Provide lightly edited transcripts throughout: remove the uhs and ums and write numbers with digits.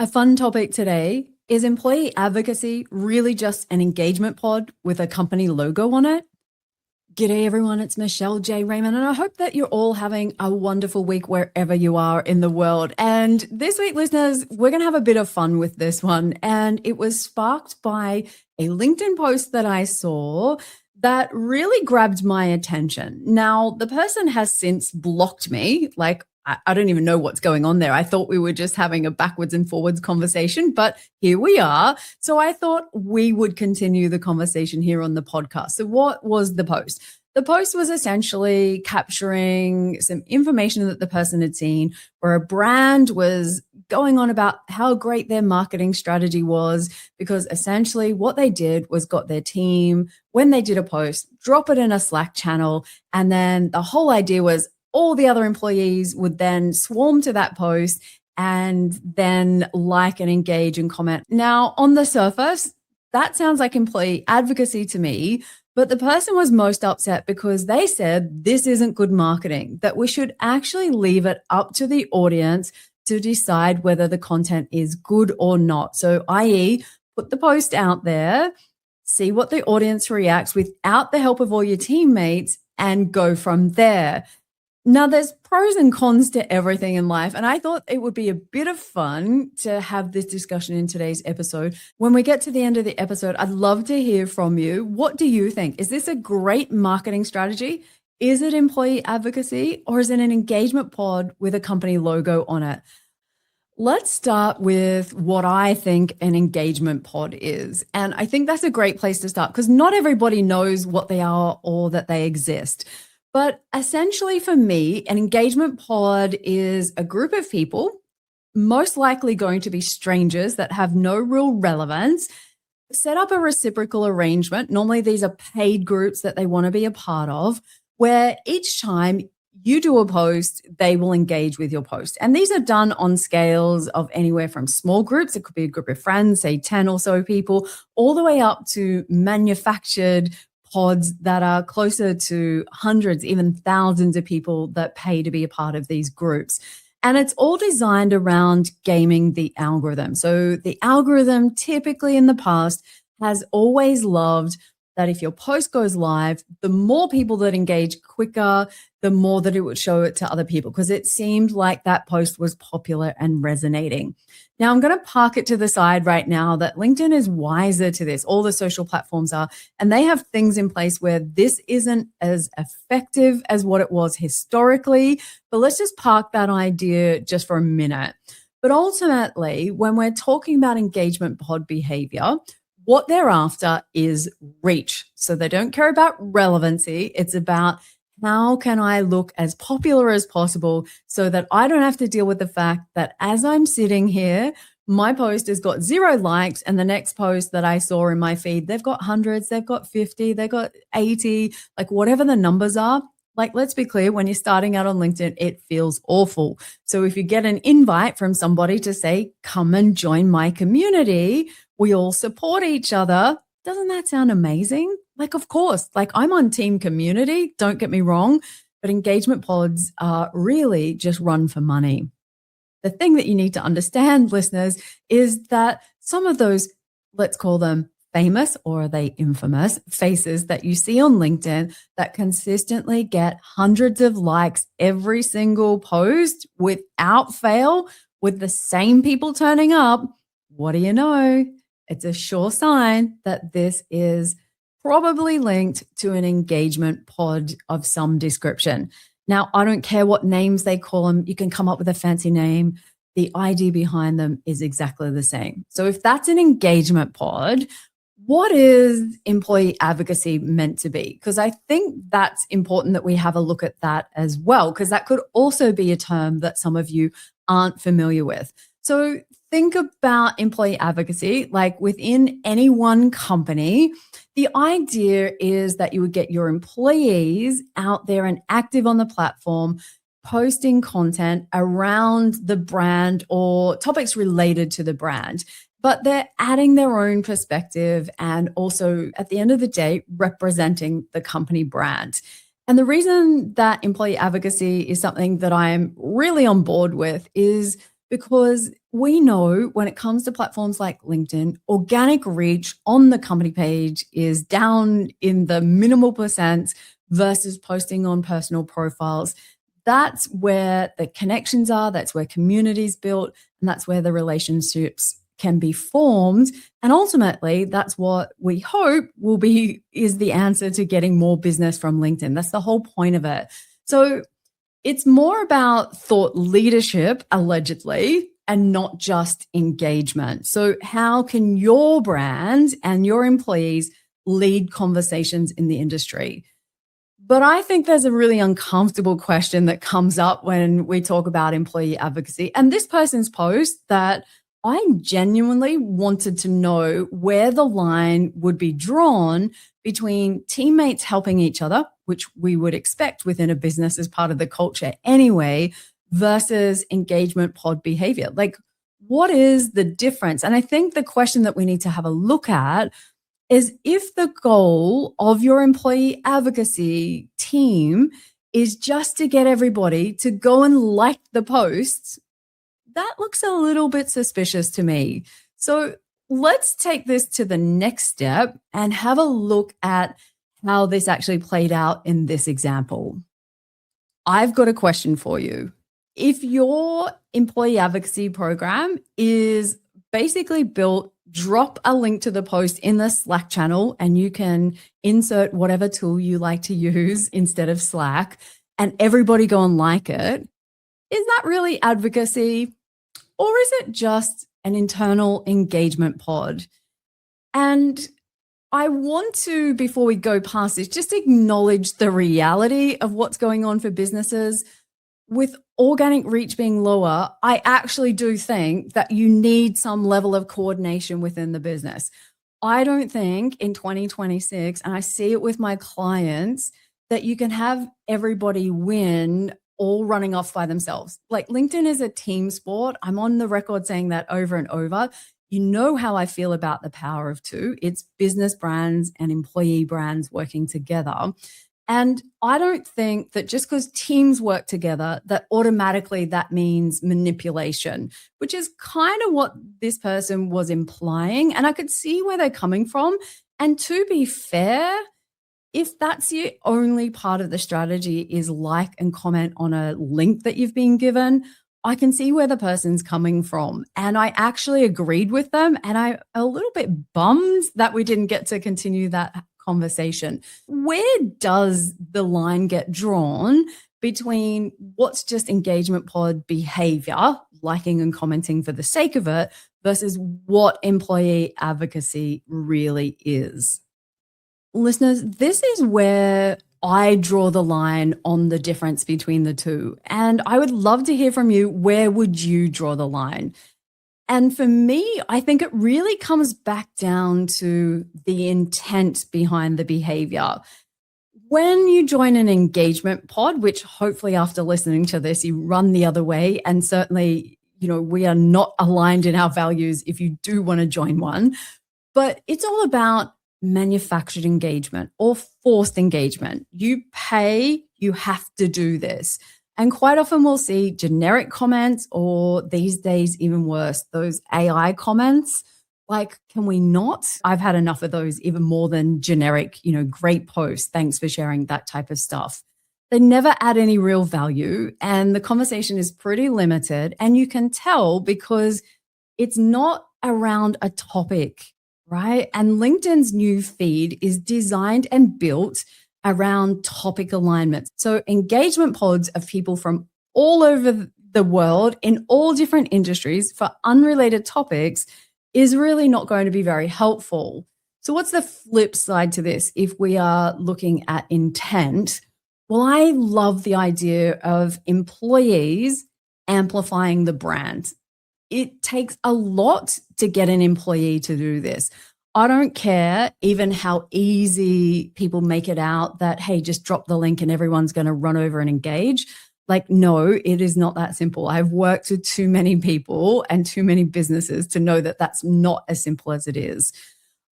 A fun topic today is employee advocacy really just an engagement pod with a company logo on it? G'day everyone, it's Michelle J. Raymond, and I hope that you're all having a wonderful week wherever you are in the world. And this week, listeners, we're going to have a bit of fun with this one. And it was sparked by a LinkedIn post that I saw that really grabbed my attention. Now, the person has since blocked me. I don't even know what's going on there. I thought we were just having a backwards and forwards conversation, but here we are. So I thought we would continue the conversation here on the podcast. So what was the post? The post was essentially capturing some information that the person had seen where a brand was going on about how great their marketing strategy was, because essentially what they did was got their team, when they did a post, drop it in a Slack channel. And then the whole idea was all the other employees would then swarm to that post and then like and engage and comment. Now, on the surface, that sounds like employee advocacy to me, but the person was most upset because they said this isn't good marketing, that we should actually leave it up to the audience to decide whether the content is good or not. So, i.e., put the post out there, see what the audience reacts without the help of all your teammates, and go from there. Now, there's pros and cons to everything in life, and I thought it would be a bit of fun to have this discussion in today's episode. When we get to the end of the episode, I'd love to hear from you. What do you think? Is this a great marketing strategy? Is it employee advocacy, or is it an engagement pod with a company logo on it? Let's start with what I think an engagement pod is. And I think that's a great place to start because not everybody knows what they are or that they exist. But essentially for me, an engagement pod is a group of people, most likely going to be strangers that have no real relevance, set up a reciprocal arrangement. Normally these are paid groups that they want to be a part of, where each time you do a post, they will engage with your post. And these are done on scales of anywhere from small groups, it could be a group of friends, say 10 or so people, all the way up to manufactured pods that are closer to hundreds, even thousands of people that pay to be a part of these groups. And it's all designed around gaming the algorithm. So the algorithm typically in the past has always loved that if your post goes live, the more people that engage quicker, the more that it would show it to other people, because it seemed like that post was popular and resonating. Now, I'm going to park it to the side right now that LinkedIn is wiser to this. All the social platforms are, and they have things in place where this isn't as effective as what it was historically. But let's just park that idea just for a minute. But ultimately, when we're talking about engagement pod behavior, what they're after is reach. So they don't care about relevancy. It's about how can I look as popular as possible so that I don't have to deal with the fact that as I'm sitting here, my post has got 0 likes and the next post that I saw in my feed, they've got hundreds, they've got 50, they've got 80, like whatever the numbers are. Like, let's be clear, when you're starting out on LinkedIn, it feels awful. So if you get an invite from somebody to say, come and join my community, we all support each other. Doesn't that sound amazing? Like, of course, like I'm on team community, don't get me wrong, but engagement pods are really just run for money. The thing that you need to understand, listeners, is that some of those, let's call them famous, or are they infamous, faces that you see on LinkedIn that consistently get hundreds of likes every single post without fail, with the same people turning up, what do you know? It's a sure sign that this is probably linked to an engagement pod of some description. Now, I don't care what names they call them. You can come up with a fancy name. The idea behind them is exactly the same. So if that's an engagement pod, what is employee advocacy meant to be? Because I think that's important that we have a look at that as well, because that could also be a term that some of you aren't familiar with. So think about employee advocacy, like within any one company, the idea is that you would get your employees out there and active on the platform, posting content around the brand or topics related to the brand. But they're adding their own perspective and also, at the end of the day, representing the company brand. And the reason that employee advocacy is something that I'm really on board with is because we know when it comes to platforms like LinkedIn, organic reach on the company page is down in the minimal percent versus posting on personal profiles. That's where the connections are, that's where communities built, and that's where the relationships can be formed. And ultimately, that's what we hope is the answer to getting more business from LinkedIn. That's the whole point of it. So it's more about thought leadership, allegedly, and not just engagement. So how can your brand and your employees lead conversations in the industry? But I think there's a really uncomfortable question that comes up when we talk about employee advocacy. And this person's post that I genuinely wanted to know where the line would be drawn between teammates helping each other, which we would expect within a business as part of the culture anyway, versus engagement pod behavior. Like, what is the difference? And I think the question that we need to have a look at is if the goal of your employee advocacy team is just to get everybody to go and like the posts, that looks a little bit suspicious to me. So let's take this to the next step and have a look at how this actually played out in this example. I've got a question for you. If your employee advocacy program is basically built, drop a link to the post in the Slack channel and you can insert whatever tool you like to use instead of Slack and everybody go and like it, is that really advocacy? Or is it just an internal engagement pod? And I want to, before we go past this, just acknowledge the reality of what's going on for businesses. With organic reach being lower, I actually do think that you need some level of coordination within the business. I don't think in 2026, and I see it with my clients, that you can have everybody win all running off by themselves. Like, LinkedIn is a team sport. I'm on the record saying that over and over. You know how I feel about the power of two. It's business brands and employee brands working together. And I don't think that just because teams work together, that automatically that means manipulation, which is kind of what this person was implying. And I could see where they're coming from. And to be fair, if that's the only part of the strategy is like and comment on a link that you've been given, I can see where the person's coming from. And I actually agreed with them. And I'm a little bit bummed that we didn't get to continue that conversation. Where does the line get drawn between what's just engagement pod behavior, liking and commenting for the sake of it, versus what employee advocacy really is? Listeners, this is where I draw the line on the difference between the two. And I would love to hear from you. Where would you draw the line? And for me, I think it really comes back down to the intent behind the behavior. When you join an engagement pod, which hopefully after listening to this, you run the other way, and certainly, we are not aligned in our values if you do want to join one, but it's all about manufactured engagement or forced engagement. You pay, you have to do this. And quite often we'll see generic comments, or these days, even worse, those AI comments. Like, can we not? I've had enough of those, even more than generic, great posts. Thanks for sharing, that type of stuff. They never add any real value. And the conversation is pretty limited. And you can tell because it's not around a topic, right? And LinkedIn's new feed is designed and built around topic alignment. So engagement pods of people from all over the world in all different industries for unrelated topics is really not going to be very helpful. So what's the flip side to this if we are looking at intent? Well, I love the idea of employees amplifying the brand. It takes a lot to get an employee to do this. I don't care even how easy people make it out that, hey, just drop the link and everyone's going to run over and engage. Like, no, it is not that simple. I've worked with too many people and too many businesses to know that that's not as simple as it is.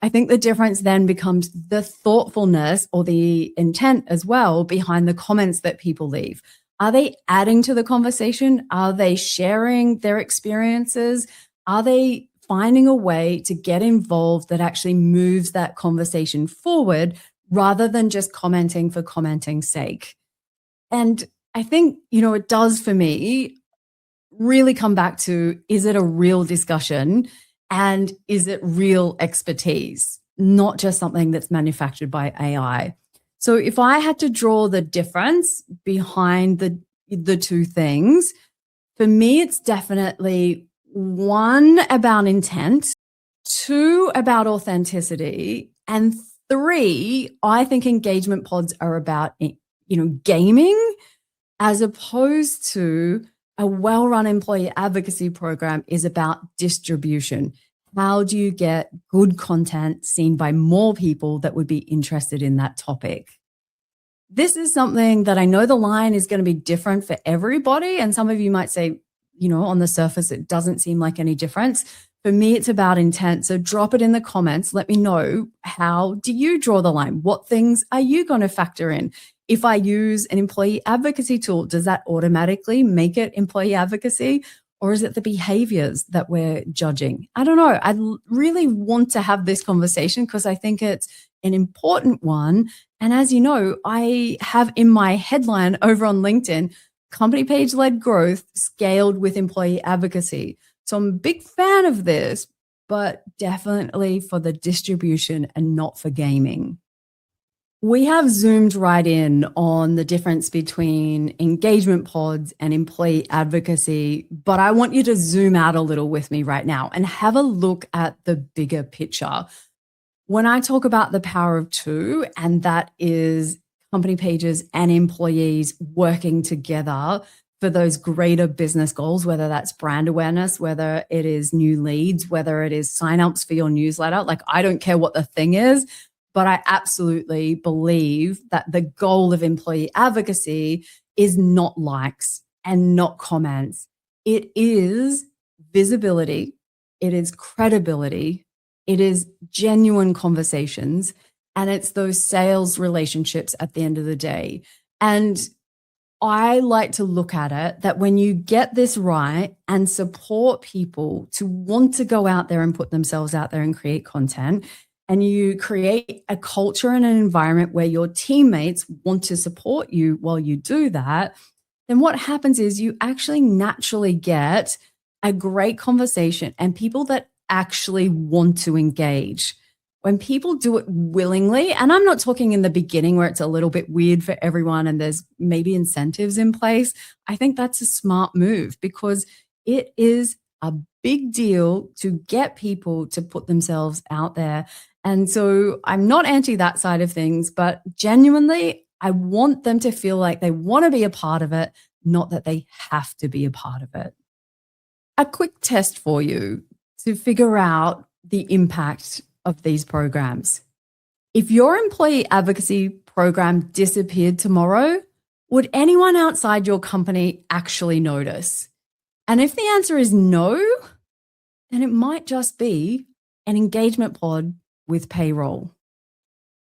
I think the difference then becomes the thoughtfulness or the intent as well behind the comments that people leave. Are they adding to the conversation? Are they sharing their experiences? Are they finding a way to get involved that actually moves that conversation forward rather than just commenting for commenting's sake? And I think, it does for me really come back to, is it a real discussion and is it real expertise, not just something that's manufactured by AI? So if I had to draw the difference behind the two things, for me, it's definitely one about intent, two about authenticity, and three, I think engagement pods are about, gaming as opposed to a well-run employee advocacy program is about distribution. How do you get good content seen by more people that would be interested in that topic? This is something that I know the line is going to be different for everybody. And some of you might say, on the surface, it doesn't seem like any difference. For me, it's about intent. So drop it in the comments. Let me know, how do you draw the line? What things are you going to factor in? If I use an employee advocacy tool, does that automatically make it employee advocacy? Or is it the behaviors that we're judging? I don't know. I really want to have this conversation because I think it's an important one. And as you know, I have in my headline over on LinkedIn, company page-led growth scaled with employee advocacy. So I'm a big fan of this, but definitely for the distribution and not for gaming. We have zoomed right in on the difference between engagement pods and employee advocacy, but I want you to zoom out a little with me right now and have a look at the bigger picture. When I talk about the power of two, and that is company pages and employees working together for those greater business goals, whether that's brand awareness, whether it is new leads, whether it is signups for your newsletter, like I don't care what the thing is, but I absolutely believe that the goal of employee advocacy is not likes and not comments. It is visibility. It is credibility. It is genuine conversations. And it's those sales relationships at the end of the day. And I like to look at it that when you get this right and support people to want to go out there and put themselves out there and create content, and you create a culture and an environment where your teammates want to support you while you do that, then what happens is you actually naturally get a great conversation and people that actually want to engage. When people do it willingly, and I'm not talking in the beginning where it's a little bit weird for everyone and there's maybe incentives in place, I think that's a smart move because it is a big deal to get people to put themselves out there. And so I'm not anti that side of things, but genuinely, I want them to feel like they want to be a part of it, not that they have to be a part of it. A quick test for you to figure out the impact of these programs. If your employee advocacy program disappeared tomorrow, would anyone outside your company actually notice? And if the answer is no, then it might just be an engagement pod with payroll.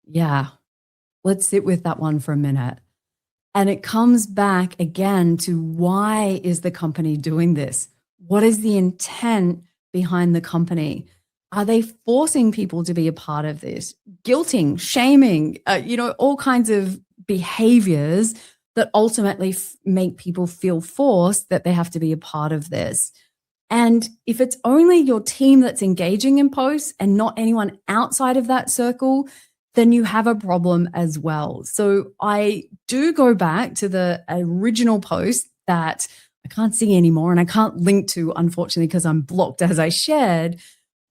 Yeah, let's sit with that one for a minute. And it comes back again to, why is the company doing this? What is the intent behind the company? Are they forcing people to be a part of this? Guilting, shaming, all kinds of behaviors that ultimately make people feel forced that they have to be a part of this. And if it's only your team that's engaging in posts and not anyone outside of that circle, then you have a problem as well. So I do go back to the original post that I can't see anymore and I can't link to, unfortunately, because I'm blocked as I shared.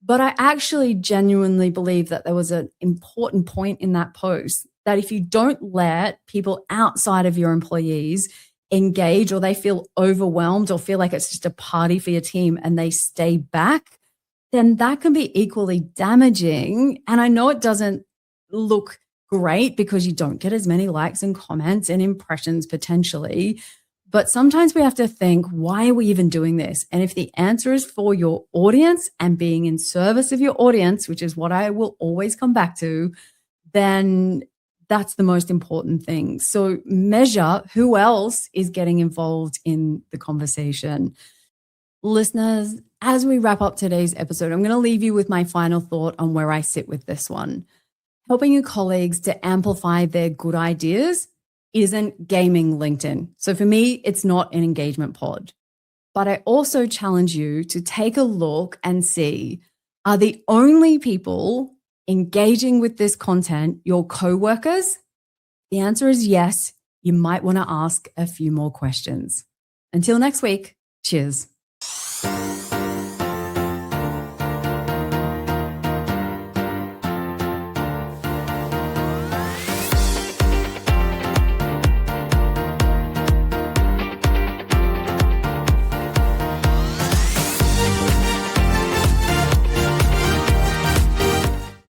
But I actually genuinely believe that there was an important point in that post that if you don't let people outside of your employees engage, or they feel overwhelmed or feel like it's just a party for your team and they stay back, then that can be equally damaging. And I know it doesn't look great because you don't get as many likes and comments and impressions potentially. But sometimes we have to think, why are we even doing this? And if the answer is for your audience and being in service of your audience, which is what I will always come back to, then That's the most important thing. So measure who else is getting involved in the conversation. Listeners, as we wrap up today's episode, I'm going to leave you with my final thought on where I sit with this one. Helping your colleagues to amplify their good ideas isn't gaming LinkedIn. So for me, it's not an engagement pod. But I also challenge you to take a look and see, are the only people engaging with this content your coworkers? The answer is yes. You might want to ask a few more questions. Until next week, cheers.